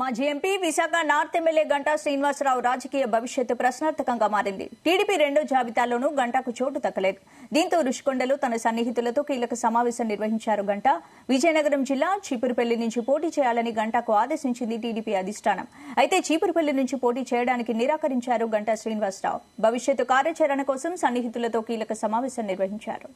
మాజీ MP Visakha north MLA Ganta Srinivasarao రాజకీయ భవిష్యత్తు ప్రశ్నార్థకంగా మారింది. టీడీపీ రెండో జాబితాలోనూ గంటాకు చోటు దక్కలేదు. దీంతో రుషికొండలో తన సన్నిహితులతో కీలక సమావేశం నిర్వహించారు. గంటా విజయనగరం జిల్లా చీపురుపల్లి నుంచి పోటీ చేయాలని గంటాకు ఆదేశించింది టీడీపీ అధిష్టానం. అయితే చీపురుపల్లి నుంచి పోటీ చేయడానికి నిరాకరించారు గంటా శ్రీనివాసరావు. భవిష్యత్తు కార్యాచరణ కోసం సన్నిహితులతో కీలక సమావేశం నిర్వహించారు.